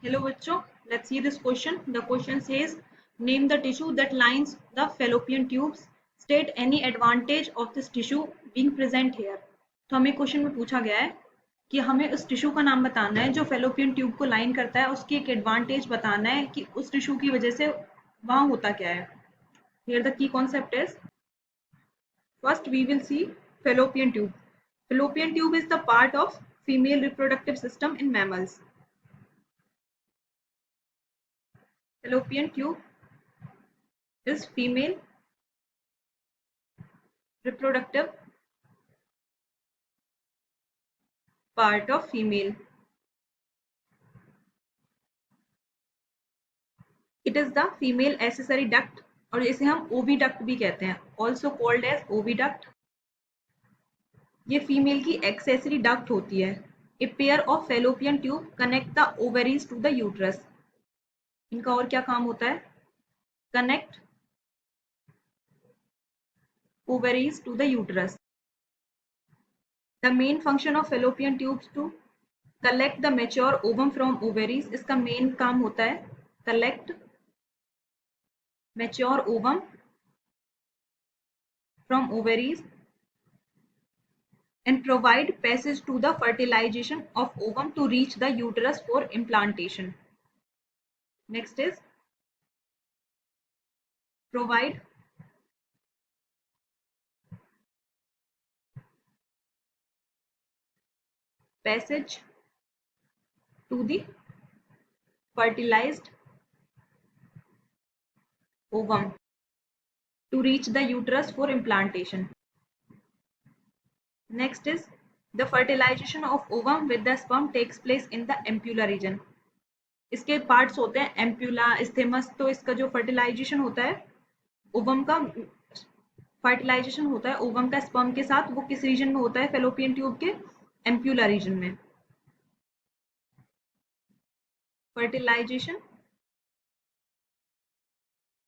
Hello बच्चों, let's see this question. The question says, name the tissue that lines the fallopian tubes. State any advantage of this tissue being present here. तो हमें question में पूछा गया है कि हमें उस टिश्यू का नाम बताना है जो फेलोपियन ट्यूब को लाइन करता है, उसकी एक एडवांटेज बताना है कि उस टिश्यू की वजह से वहां होता क्या है. Here the key concept is, first we will see fallopian tube. Fallopian tube is the part of female reproductive system in mammals. Fallopian tube is female reproductive part of female. It is the female accessory duct और इसे हम oviduct भी कहते हैं, also called as oviduct. ये female की accessory duct होती है. A pair of fallopian tube connect the ovaries to the uterus. इनका और क्या काम होता है? Connect ovaries to the uterus. The main function of fallopian tubes to collect the mature ovum from ovaries. इसका main काम होता है collect mature ovum from ovaries and provide passage to the fertilization of ovum to reach the uterus for implantation. Next is provide passage to the fertilized ovum to reach the uterus for implantation. Next is the fertilization of ovum with the sperm takes place in the ampulla region. इसके parts होते हैं ampulla, इस्थेमस. तो इसका जो fertilisation होता है ovum का, fertilisation होता है ओवम का स्पर्म के साथ, वो किस रीजन में होता है? फेलोपियन ट्यूब के एम्प्यूला रीजन में. Fertilization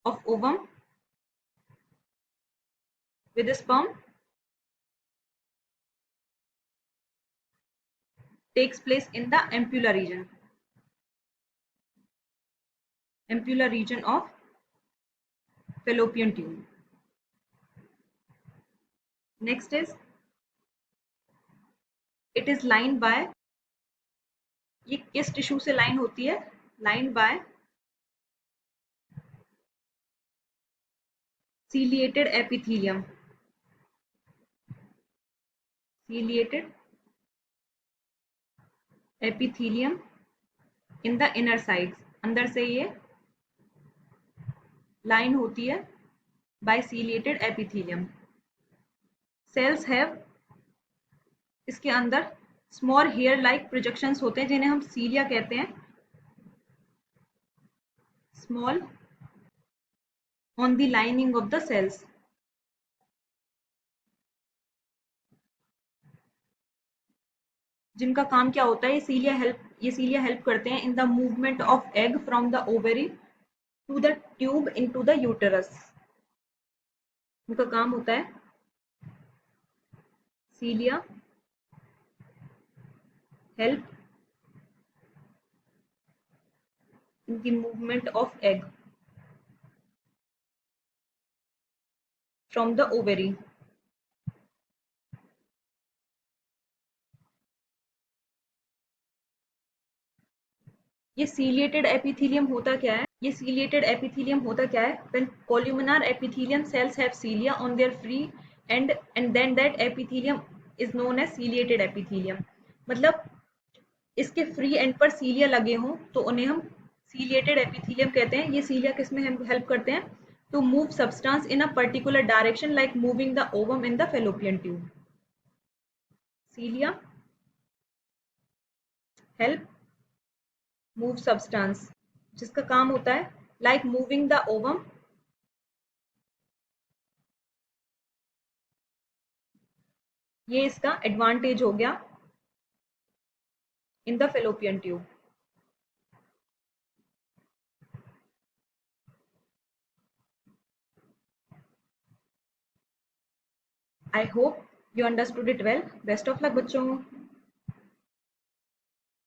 of ovum with sperm takes place in the ampulla region of fallopian tube. Next is it is lined by, ये किस टिश्यू से लाइन होती है? Lined by ciliated epithelium. Ciliated epithelium in the inner sides. अंदर से ये line होती है by ciliated epithelium. Cells have, इसके अंदर small hair like projections होते हैं जिन्हें हम सीलिया कहते हैं. Small on the lining of the cells. जिनका काम क्या होता है? ये सीलिया हेल्प करते हैं in the movement of egg from the ovary to the tube into the uterus. उनका काम होता है cilia help in the movement of egg from the ovary. ये सीलिएटेड एपिथेलियम होता क्या है? ये सीलिएटेड एपिथेलियम होता क्या है? When columnar epithelium cells have cilia on their free end and then that epithelium is known as ciliated epithelium. मतलब इसके फ्री एंड पर सीलिया लगे हों तो उन्हें हम सीलिएटेड एपिथेलियम कहते हैं. ये सीलिया किसमें हेल्प करते हैं? To move substance in a particular direction like moving the ovum in the fallopian tube. Cilia help move substance, जिसका काम होता है लाइक मूविंग द ओवम ये इसका एडवांटेज हो गया इन the fallopian tube. I hope you understood it well. Best of luck बच्चों.